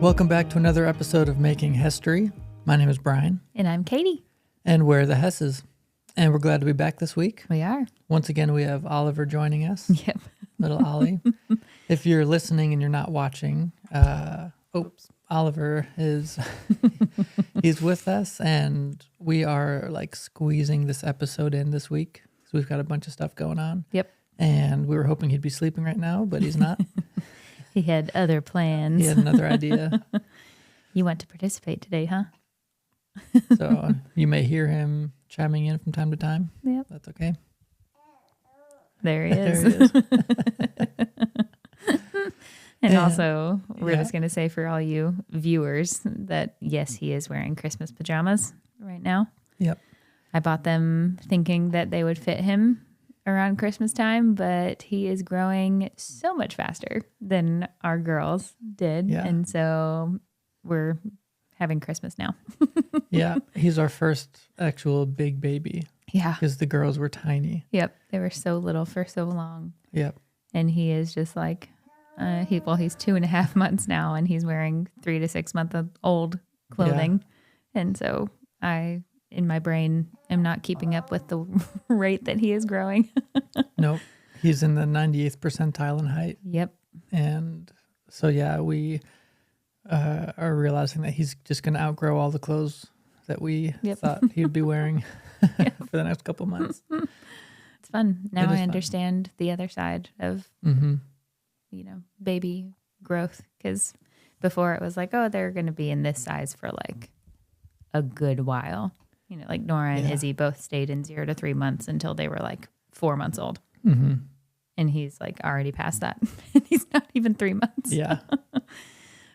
Welcome back to another episode of Making History. My name is Brian. And I'm Katie. And we're the Hesses. And we're glad to be back this week. We are. Once again, we have Oliver joining us. Yep. Little Ollie. If you're listening and you're not watching, Oliver is he's with us, and we are like squeezing this episode in this week. So we've got a bunch of stuff going on. Yep. And we were hoping he'd be sleeping right now, but he's not. He had other plans. He had another idea. You want to participate today, huh? So you may hear him chiming in from time to time. Yep. That's okay. There he is. There he is. And Yeah. also, we're Yeah. just going to say for all you viewers that, yes, he is wearing Christmas pajamas right now. Yep. I bought them thinking that they would fit him around Christmas time, but he is growing so much faster than our girls did. Yeah. And so we're having Christmas now. Yeah. He's our first actual big baby Yeah. because the girls were tiny. Yep. They were so little for so long. Yep. And he is just like, he's 2.5 months now, and he's wearing 3 to 6 month old clothing. And so I, in my brain, am not keeping up with the rate that he is growing. Nope. He's in the 98th percentile in height. Yep. And so, yeah, we are realizing that he's just going to outgrow all the clothes that we Yep. thought he'd be wearing for the next couple months. It's fun. Now It is I fun. understand the other side of, Mm-hmm. baby growth. Because before it was like, oh, they're going to be in this size for like a good while. Like Nora and Yeah. Izzy both stayed in 0 to 3 months until they were like 4 months old. Mm-hmm. And he's like already past that. He's not even 3 months. Yeah.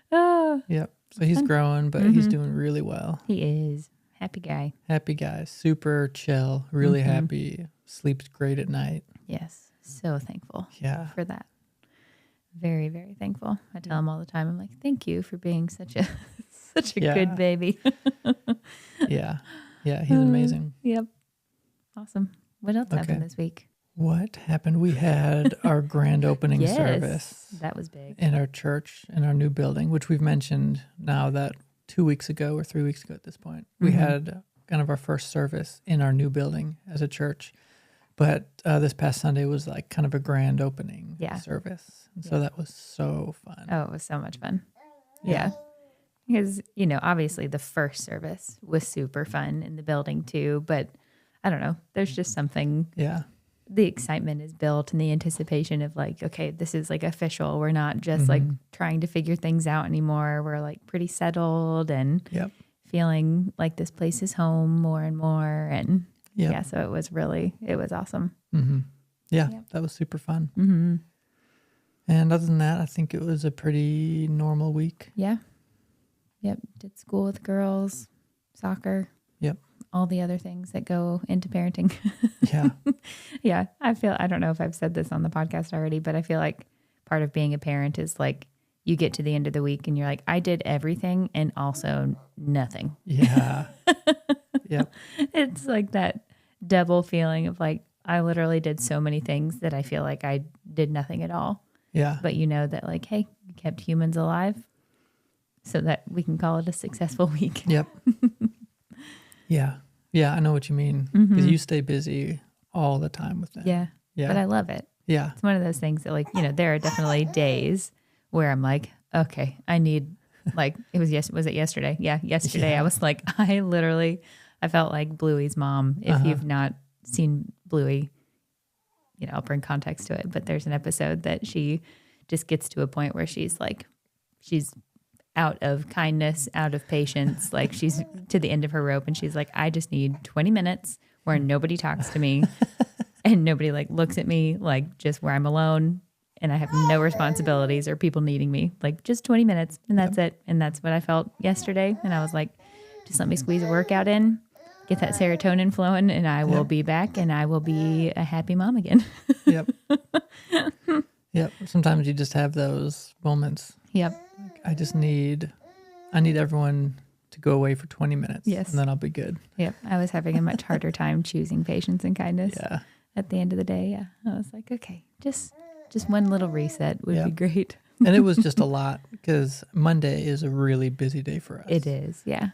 Ah, Yep. So he's Fun. growing, but he's doing really well. he is. Happy guy. Happy guy. Super chill. Really Mhm. happy. Sleeps great at night. Yes. So thankful Yeah. for that. Very, very thankful. I tell him all the time, I'm like, thank you for being such a Yeah. good baby. Yeah. Yeah. He's amazing. Yep. Awesome. What else happened Okay. this week? What happened? We had our grand opening Yes. service That was big. in our church, in our new building, which we've mentioned now that 2 weeks ago or 3 weeks ago at this point, we Mhm. had kind of our first service in our new building as a church. But this past Sunday was like kind of a grand opening service. And so Yeah. that was so fun. Oh, it was so much fun. Yeah. Yeah. Because, obviously the first service was super fun in the building too, but I don't know. There's just something, Yeah. the excitement is built and the anticipation of like, okay, this is like official. We're not just like trying to figure things out anymore. We're like pretty settled and Yep. feeling like this place is home more and more. And Yep. yeah, so it was awesome. Mm-hmm. Yeah. Yep. That was super fun. Mm-hmm. And other than that, I think it was a pretty normal week. Yeah. Yep. Did school with girls, soccer. Yep. All the other things that go into parenting. Yeah. Yeah. I don't know if I've said this on the podcast already, but I feel like part of being a parent is like you get to the end of the week and you're like, I did everything and also nothing. Yeah. Yep. It's like that double feeling of like, I literally did so many things that I feel like I did nothing at all. Yeah. But you know that like, hey, we kept humans alive so that we can call it a successful week. Yep. Yeah. Yeah. I know what you mean. Because you stay busy all the time with them. Yeah. Yeah. But I love it. Yeah. It's one of those things that like, there are definitely days where I'm like, okay, I need like, was it yesterday? Yeah. Yesterday. Yeah. I was like, I felt like Bluey's mom. If you've not seen Bluey, I'll bring context to it, but there's an episode that she just gets to a point where she's out of kindness, out of patience. Like she's to the end of her rope and she's like, I just need 20 minutes where nobody talks to me and nobody like looks at me, like just where I'm alone and I have no responsibilities or people needing me, like just 20 minutes and that's it. And that's what I felt yesterday. And I was like, just let me squeeze a workout in, get that serotonin flowing and I will be back and I will be a happy mom again. Yep. Yep. Sometimes you just have those moments. Yep. I need everyone to go away for 20 minutes. Yes. And then I'll be good. Yep. I was having a much harder time choosing patience and kindness Yeah. at the end of the day. Yeah. I was like, okay, just one little reset would be great. And it was just a lot because Monday is a really busy day for us. It is, yeah.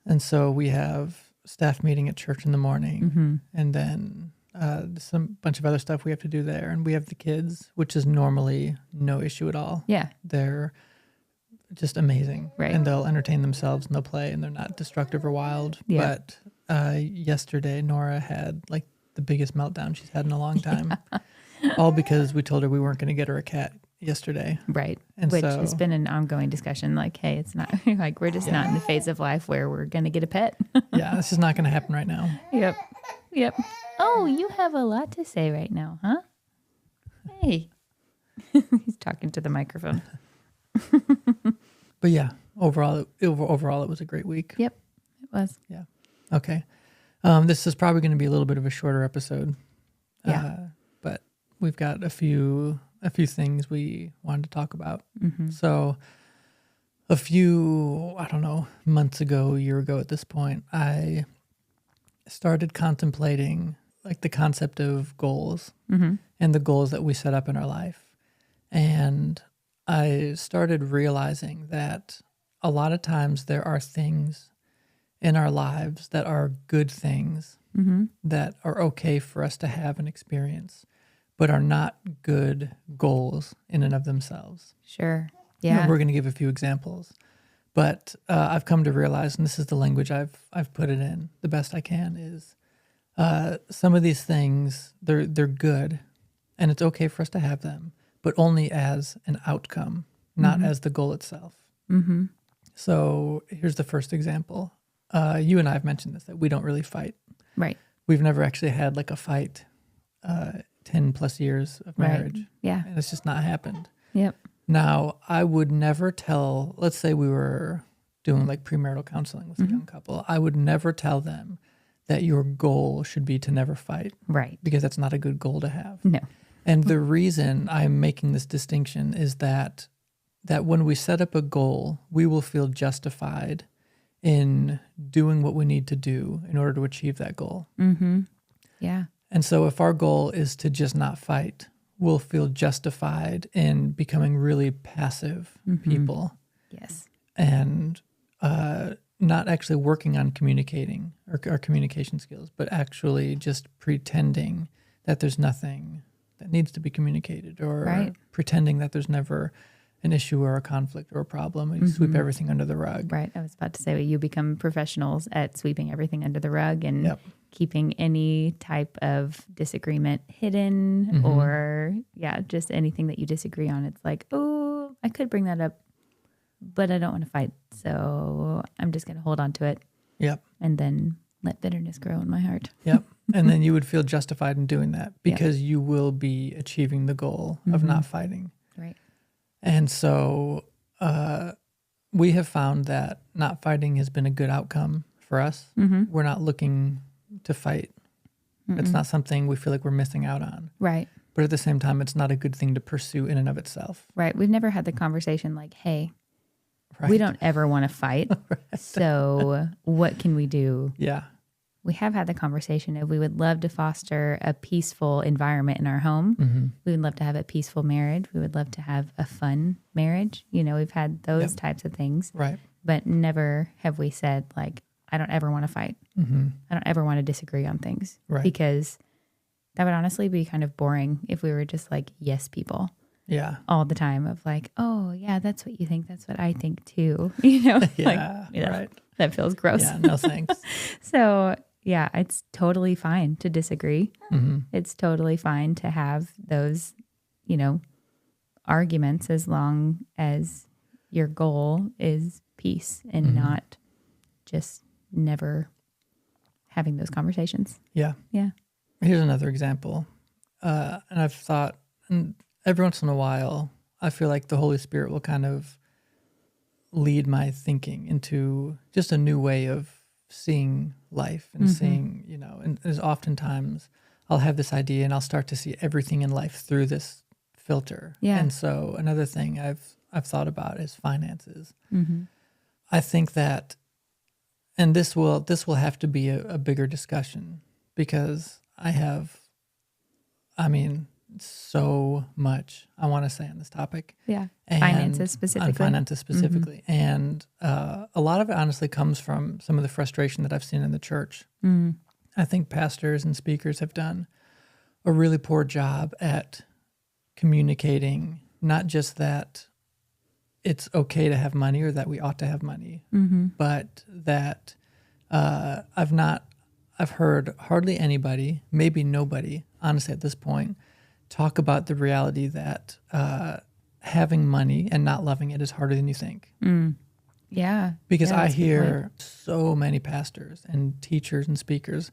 And so we have staff meeting at church in the morning, and then some bunch of other stuff we have to do there. And we have the kids, which is normally no issue at all. Yeah. They're just amazing. Right. And they'll entertain themselves and they'll play and they're not destructive or wild. Yeah. But yesterday, Nora had like the biggest meltdown she's had in a long time. All because we told her we weren't going to get her a cat yesterday. Right. And which so, has been an ongoing discussion. Like, hey, it's not like we're just not in the phase of life where we're going to get a pet. yeah, this is not going to happen right now. Yep. Oh, you have a lot to say right now, huh? Hey. He's talking to the microphone. But yeah, overall it was a great week. Yep, it was. Yeah. Okay. This is probably going to be a little bit of a shorter episode. Yeah. But we've got a few things we wanted to talk about. So a few, I don't know, months ago, a year ago at this point, I started contemplating like the concept of goals and the goals that we set up in our life. And I started realizing that a lot of times there are things in our lives that are good things that are okay for us to have and experience, but are not good goals in and of themselves. Sure. Yeah. We're going to give a few examples, but I've come to realize, and this is the language I've put it in the best I can, is some of these things, they're good, and it's okay for us to have them, but only as an outcome, not as the goal itself. So here's the first example. You and I have mentioned this, that we don't really fight. Right. We've never actually had like a fight 10 plus years of marriage. Right. Yeah. And it's just not happened. Yep. Now, I would never tell, let's say we were doing like premarital counseling with a young couple. I would never tell them that your goal should be to never fight. Right. Because that's not a good goal to have. No. And the reason I'm making this distinction is that when we set up a goal, we will feel justified in doing what we need to do in order to achieve that goal. Yeah. And so if our goal is to just not fight, we'll feel justified in becoming really passive people. Yes. And not actually working on communicating or our communication skills, but actually just pretending that there's nothing that needs to be communicated, or pretending that there's never an issue or a conflict or a problem, and you sweep everything under the rug. Right. I was about to say, you become professionals at sweeping everything under the rug and keeping any type of disagreement hidden or, just anything that you disagree on. It's like, oh, I could bring that up, but I don't want to fight. So I'm just going to hold on to it. Yep. And then let bitterness grow in my heart. Yep. And then you would feel justified in doing that because you will be achieving the goal of not fighting. Right. And so we have found that not fighting has been a good outcome for us. We're not looking to fight. It's not something we feel like we're missing out on. Right. But at the same time, it's not a good thing to pursue in and of itself. Right. We've never had the conversation like, hey, we don't ever want to fight. So what can we do? Yeah. We have had the conversation of we would love to foster a peaceful environment in our home. We would love to have a peaceful marriage. We would love to have a fun marriage. You know, we've had those types of things. Right. But never have we said, like, I don't ever want to fight. I don't ever want to disagree on things. Right. Because that would honestly be kind of boring if we were just like yes people. Yeah. All the time of like, oh, yeah, that's what you think. That's what I think too. You know? Right. That feels gross. Yeah, no thanks. So, yeah, it's totally fine to disagree. It's totally fine to have those, you know, arguments as long as your goal is peace and not just never having those conversations. Yeah. Yeah. Here's another example. And I've thought, and every once in a while, I feel like the Holy Spirit will kind of lead my thinking into just a new way of seeing life and seeing, you know, and there's oftentimes I'll have this idea and I'll start to see everything in life through this filter. Yeah. And so another thing I've thought about is finances. I think that, and this will have to be a bigger discussion because so much, I want to say, on this topic. Yeah. And Finances specifically. On finances specifically. And a lot of it honestly comes from some of the frustration that I've seen in the church. I think pastors and speakers have done a really poor job at communicating, not just that it's okay to have money or that we ought to have money, but that I've heard hardly anybody, maybe nobody, honestly at this point, talk about the reality that having money and not loving it is harder than you think. Yeah. Because Yeah, I that's a good hear point. so many pastors and teachers and speakers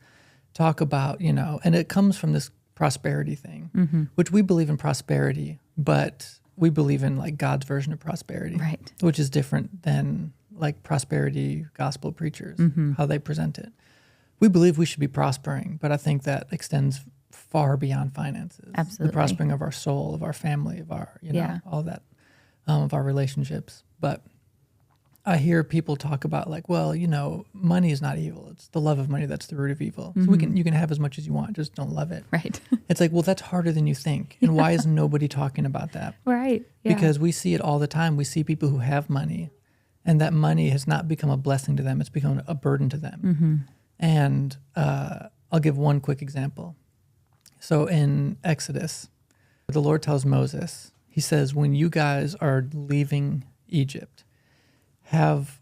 talk about, and it comes from this prosperity thing, which we believe in prosperity, but we believe in like God's version of prosperity, Right. which is different than like prosperity gospel preachers, how they present it. We believe we should be prospering, but I think that extends far beyond finances. Absolutely. The prospering of our soul, of our family, of our, Yeah. all that, of our relationships. But I hear people talk about like, well, money is not evil. It's the love of money that's the root of evil. So you can have as much as you want, just don't love it. Right. It's like, well, that's harder than you think. And why is nobody talking about that? Right. Yeah. Because we see it all the time. We see people who have money, and that money has not become a blessing to them. It's become a burden to them. And I'll give one quick example. So in Exodus, the Lord tells Moses, he says, when you guys are leaving Egypt, have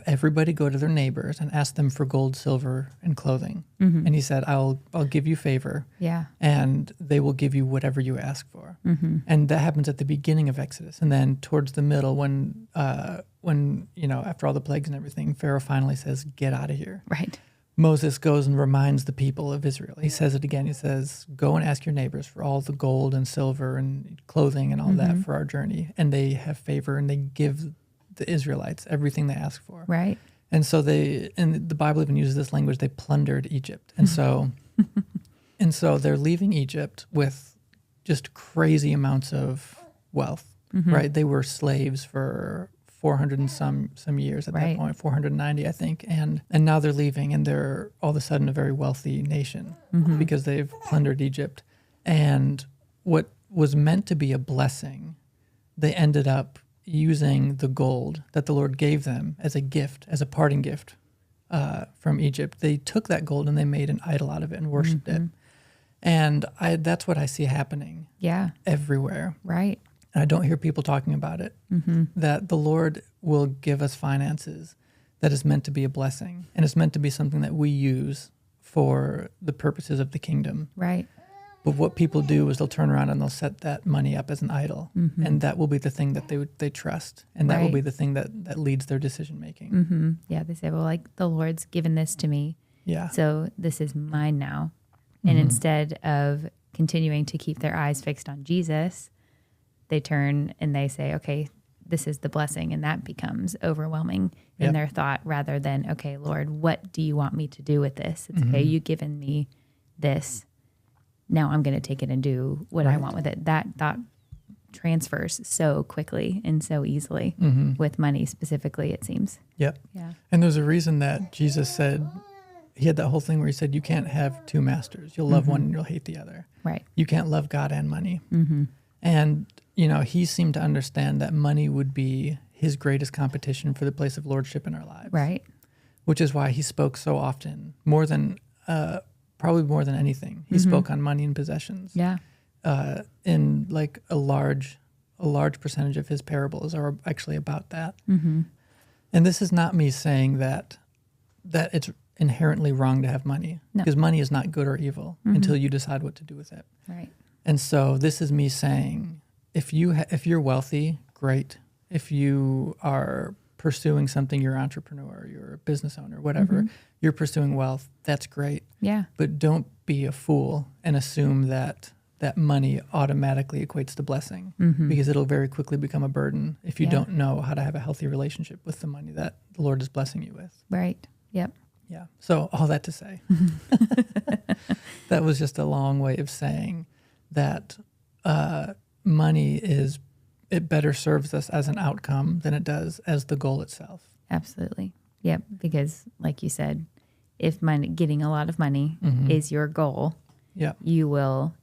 everybody go to their neighbors and ask them for gold, silver, and clothing. And he said, I'll give you favor, Yeah. and they will give you whatever you ask for. And that happens at the beginning of Exodus. And then towards the middle, when after all the plagues and everything, Pharaoh finally says, get out of here. Right. Moses goes and reminds the people of Israel. He says it again. He says, go and ask your neighbors for all the gold and silver and clothing and all that for our journey. And they have favor, and they give the Israelites everything they ask for. Right. And so and the Bible even uses this language, they plundered Egypt. And so, they're leaving Egypt with just crazy amounts of wealth, right? They were slaves for 400 and some years at that Right. point, 490, I think. And now they're leaving, and they're all of a sudden a very wealthy nation because they've plundered Egypt. And what was meant to be a blessing, they ended up using the gold that the Lord gave them as a gift, as a parting gift from Egypt. They took that gold and they made an idol out of it and worshipped it. And that's what I see happening Yeah. everywhere. Right. And I don't hear people talking about it, that the Lord will give us finances that is meant to be a blessing, and it's meant to be something that we use for the purposes of the kingdom. Right. But what people do is they'll turn around and they'll set that money up as an idol, and that will be the thing that they trust, and that will Right. be the thing that leads their decision making. Yeah. They say, well, like the Lord's given this to me, Yeah. so this is mine now. And instead of continuing to keep their eyes fixed on Jesus, they turn and they say, okay, this is the blessing. And that becomes overwhelming in Yep. their thought, rather than, okay, Lord, what do you want me to do with this? It's okay, you've given me this. Now I'm going to take it and do what I Right. want with it. That thought transfers so quickly and so easily with money specifically, it seems. Yep. Yeah. And there's a reason that Jesus said, he had that whole thing where he said, you can't have two masters. You'll love one and you'll hate the other. Right. You can't love God and money. And, he seemed to understand that money would be his greatest competition for the place of lordship in our lives. Right. Which is why he spoke so often, probably more than anything. He spoke on money and possessions. Yeah. In like a large percentage of his parables are actually about that. And this is not me saying that it's inherently wrong to have money, No. because money is not good or evil until you decide what to do with it. Right. And so this is me saying, if you're wealthy, great. If you are pursuing something, you're an entrepreneur, you're a business owner, whatever, you're pursuing wealth, that's great. Yeah. But don't be a fool and assume that money automatically equates to blessing, because it'll very quickly become a burden if you Yeah. don't know how to have a healthy relationship with the money that the Lord is blessing you with. Right. Yep. Yeah. So all that to say, that was just a long way of saying that money it better serves us as an outcome than it does as the goal itself. Absolutely. Yep. Because like you said, if getting a lot of money is your goal, Yeah. you will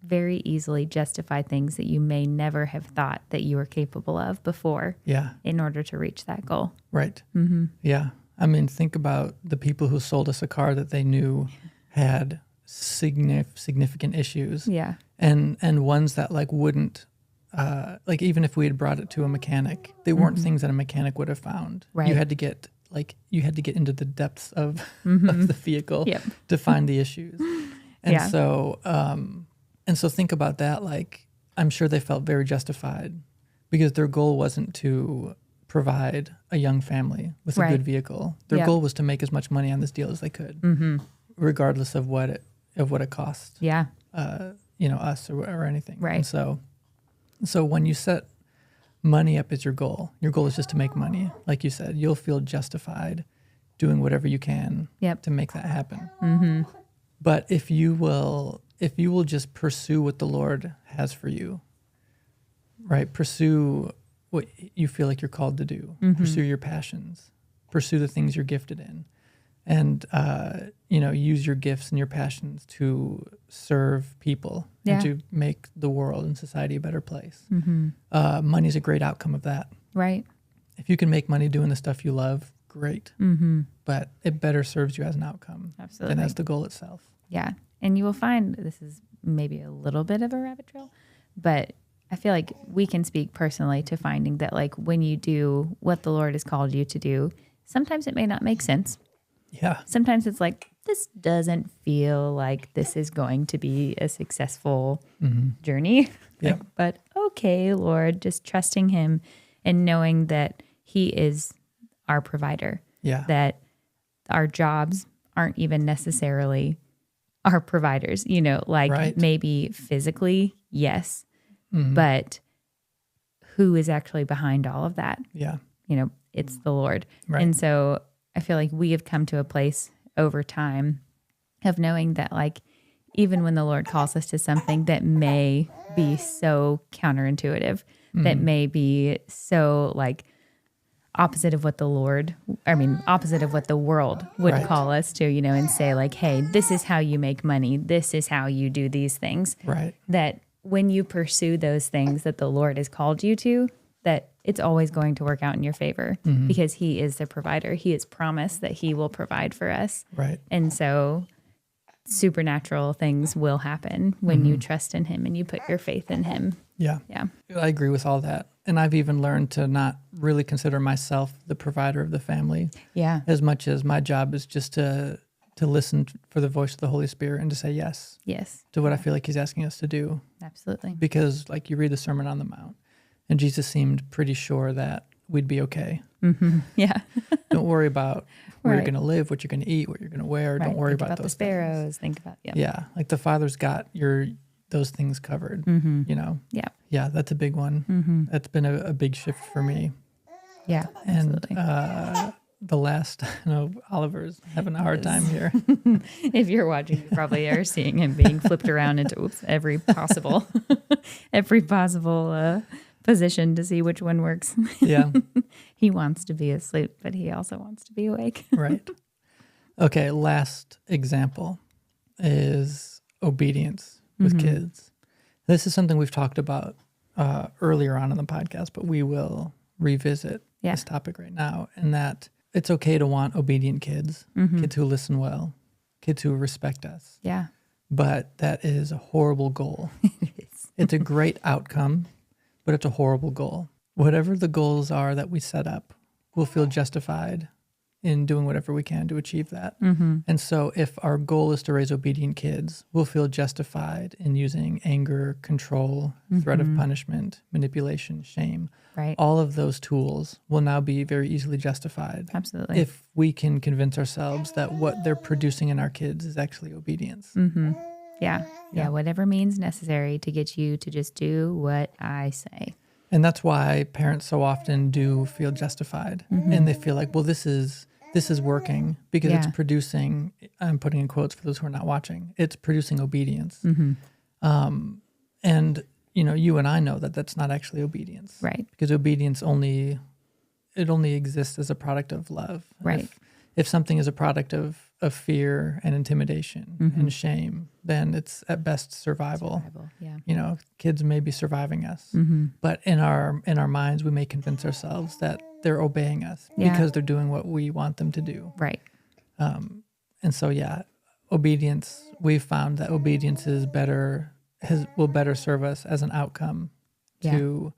very easily justify things that you may never have thought that you were capable of before Yeah. in order to reach that goal. Right. Mm-hmm. Yeah. I mean, think about the people who sold us a car that they knew had significant issues. Yeah. And ones that like wouldn't, like even if we had brought it to a mechanic, they weren't things that a mechanic would have found. Right. You had to get into the depths of the vehicle Yep. to find the issues. And so think about that. Like, I'm sure they felt very justified because their goal wasn't to provide a young family with a Right. good vehicle. Their Yep. goal was to make as much money on this deal as they could, regardless of what it cost. Yeah. Us or anything. Right. And so when you set money up as your goal is just to make money. Like you said, you'll feel justified doing whatever you can Yep. to make that happen. Mm-hmm. But if you will just pursue what the Lord has for you, right? Pursue what you feel like you're called to do. Pursue your passions. Pursue the things you're gifted in. And, use your gifts and your passions to serve people and to make the world and society a better place. Money's a great outcome of that. Right. If you can make money doing the stuff you love, great. But it better serves you as an outcome Absolutely. than as the goal itself. Yeah. And you will find this is maybe a little bit of a rabbit trail, but I feel like we can speak personally to finding that like when you do what the Lord has called you to do, sometimes it may not make sense. Yeah. Sometimes it's like, this doesn't feel like this is going to be a successful journey. Yep. But okay, Lord, just trusting him and knowing that he is our provider, Yeah. that our jobs aren't even necessarily our providers, Right. maybe physically, yes, but who is actually behind all of that? Yeah. It's the Lord. Right. And so I feel like we have come to a place over time of knowing that like, even when the Lord calls us to something that may be so counterintuitive, that may be so like opposite of what opposite of what the world would Right. call us to, and say like, hey, this is how you make money. This is how you do these things. Right. That when you pursue those things that the Lord has called you to, that it's always going to work out in your favor because he is the provider. He has promised that he will provide for us. Right. And so supernatural things will happen when you trust in him and you put your faith in him. Yeah. Yeah. I agree with all that. And I've even learned to not really consider myself the provider of the family Yeah. as much as my job is just to listen for the voice of the Holy Spirit and to say yes Yes. to what I feel like he's asking us to do. Absolutely. Because like you read the Sermon on the Mount and Jesus seemed pretty sure that we'd be okay. Yeah. Don't worry about where Right. you're going to live, what you're going to eat, what you're going to wear. Right. Don't worry Think about the those sparrows. things. Think about Yeah. Like the Father's got those things covered, Yeah. Yeah, that's a big one. That's been a big shift for me. Yeah. And Absolutely. the last, Oliver's having a hard time here. If you're watching, you probably are seeing him being flipped around into every possible position to see which one works. Yeah, He wants to be asleep, but he also wants to be awake. right. Okay, last example is obedience with kids. This is something we've talked about earlier on in the podcast, but we will revisit Yeah. this topic right now, and that it's okay to want obedient kids, kids who listen well, kids who respect us. Yeah. But that is a horrible goal. It's a great outcome, but it's a horrible goal. Whatever the goals are that we set up, we'll feel justified in doing whatever we can to achieve that. And so if our goal is to raise obedient kids, we'll feel justified in using anger, control, threat of punishment, manipulation, shame. Right. All of those tools will now be very easily justified Absolutely. if we can convince ourselves that what they're producing in our kids is actually obedience. Yeah. Yeah. Whatever means necessary to get you to just do what I say. And that's why parents so often do feel justified, and they feel like, well, this is working because it's Yeah. producing, I'm putting in quotes for those who are not watching, it's producing obedience. And, you and I know that that's not actually obedience. Right. Because obedience only exists as a product of love. Right. If something is a product of of fear and intimidation and shame, then it's at best survival. Yeah. Kids may be surviving us, but in our minds, we may convince ourselves that they're obeying us because they're doing what we want them to do. Right. And so, obedience, we've found that obedience is will better serve us as an outcome to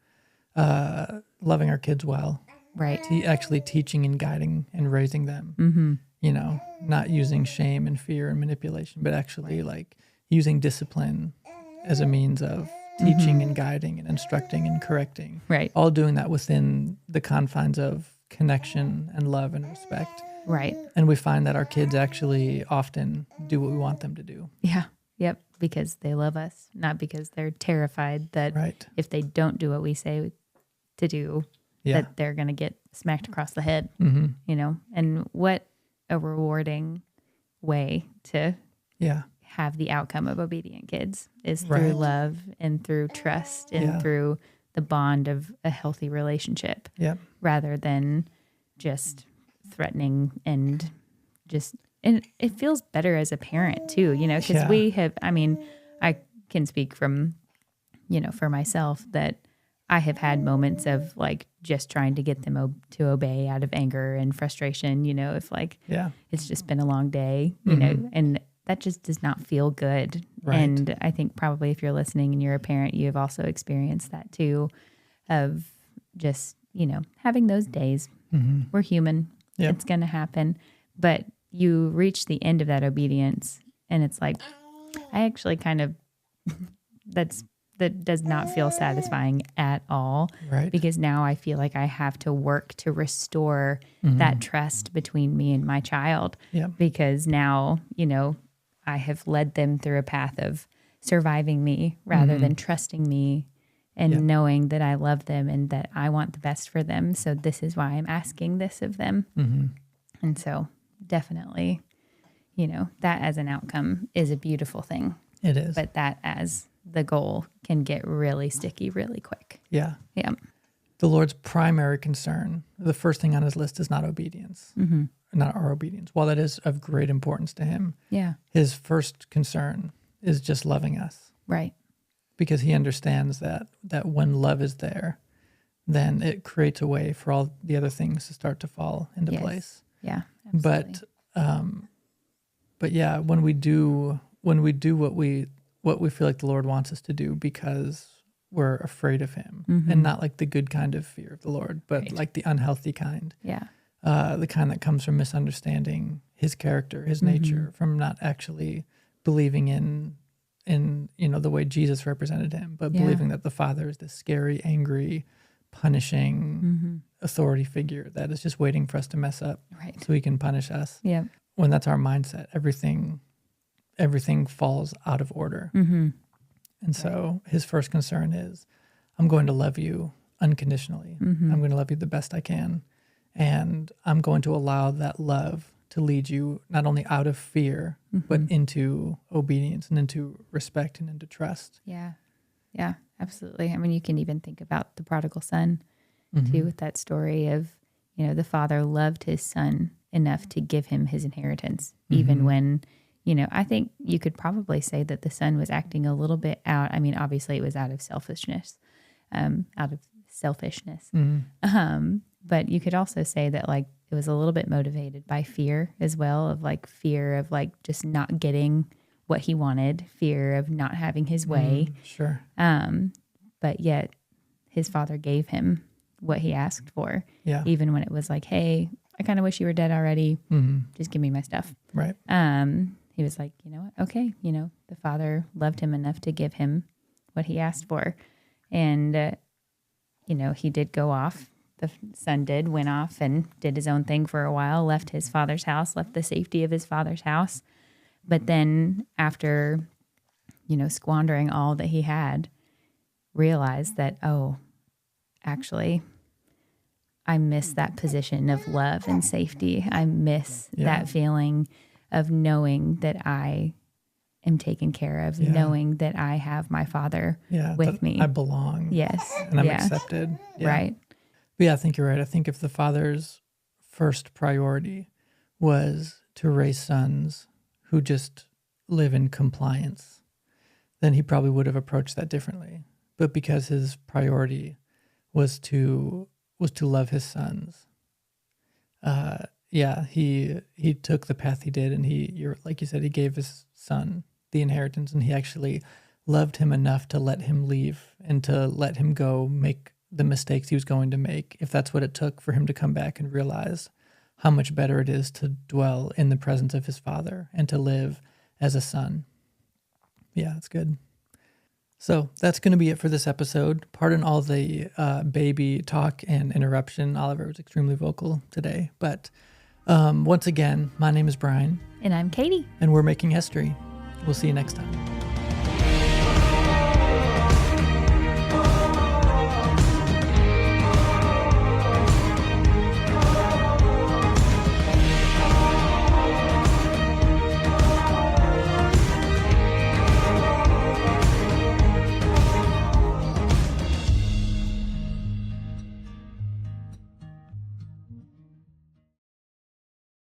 loving our kids well. Right. Actually teaching and guiding and raising them, not using shame and fear and manipulation, but actually like using discipline as a means of teaching and guiding and instructing and correcting. Right. All doing that within the confines of connection and love and respect. Right. And we find that our kids actually often do what we want them to do. Yeah. Yep. Because they love us, not because they're terrified that if they don't do what we say to do, that they're going to get smacked across the head, and what a rewarding way to have the outcome of obedient kids is through love and through trust and through the bond of a healthy relationship rather than just threatening and it feels better as a parent too, because we have, I can speak from, for myself that I have had moments of like just trying to get them to obey out of anger and frustration, if it's just been a long day, and that just does not feel good. Right. And I think probably if you're listening and you're a parent, you have also experienced that too, of just, having those days. We're human. Yep. It's going to happen. But you reach the end of that obedience and it's like, I actually kind of, that does not feel satisfying at all. Right. Because now I feel like I have to work to restore that trust between me and my child. Yep. Because now, I have led them through a path of surviving me rather than trusting me and knowing that I love them and that I want the best for them. So this is why I'm asking this of them. And so definitely, that as an outcome is a beautiful thing. It is. But that as the goal can get really sticky really quick. Yeah. Yeah. The Lord's primary concern, the first thing on his list is not obedience, not our obedience. While that is of great importance to him, his first concern is just loving us. Right. Because he understands that when love is there, then it creates a way for all the other things to start to fall into place. Yeah. Absolutely. But yeah, when we do what we feel like the Lord wants us to do because we're afraid of him, and not like the good kind of fear of the Lord, but like the unhealthy kind. Yeah. The kind that comes from misunderstanding his character, his nature, from not actually believing in the way Jesus represented him, but believing that the Father is this scary, angry, punishing authority figure that is just waiting for us to mess up so he can punish us. Yeah. When that's our mindset, everything falls out of order. And so his first concern is, I'm going to love you unconditionally. I'm going to love you the best I can. And I'm going to allow that love to lead you not only out of fear, but into obedience and into respect and into trust. Yeah. Yeah, absolutely. I mean, you can even think about the prodigal son too, with that story of, the father loved his son enough to give him his inheritance, even when, I think you could probably say that the son was acting a little bit out. I mean, obviously it was out of selfishness. But you could also say that like it was a little bit motivated by fear as well, of like fear of like just not getting what he wanted, fear of not having his way. Sure. But yet his father gave him what he asked for. Yeah. Even when it was like, hey, I kind of wish you were dead already. Just give me my stuff. Right. He was like, you know what? Okay. The father loved him enough to give him what he asked for. And, he did go off. The son went off and did his own thing for a while, left his father's house, left the safety of his father's house. But then after, squandering all that he had, realized that, oh, actually, I miss that position of love and safety. I miss that feeling of knowing that I am taken care of, knowing that I have my father with me. I belong. Yes. And I'm accepted. Yeah. Right. But yeah, I think you're right. I think if the father's first priority was to raise sons who just live in compliance, then he probably would have approached that differently. But because his priority was to love his sons, he took the path he did, and like you said, he gave his son the inheritance, and he actually loved him enough to let him leave and to let him go make the mistakes he was going to make, if that's what it took for him to come back and realize how much better it is to dwell in the presence of his father and to live as a son. Yeah, it's good. So that's going to be it for this episode. Pardon all the baby talk and interruption. Oliver was extremely vocal today. But once again, my name is Brian. And I'm Katie. And we're making history. We'll see you next time.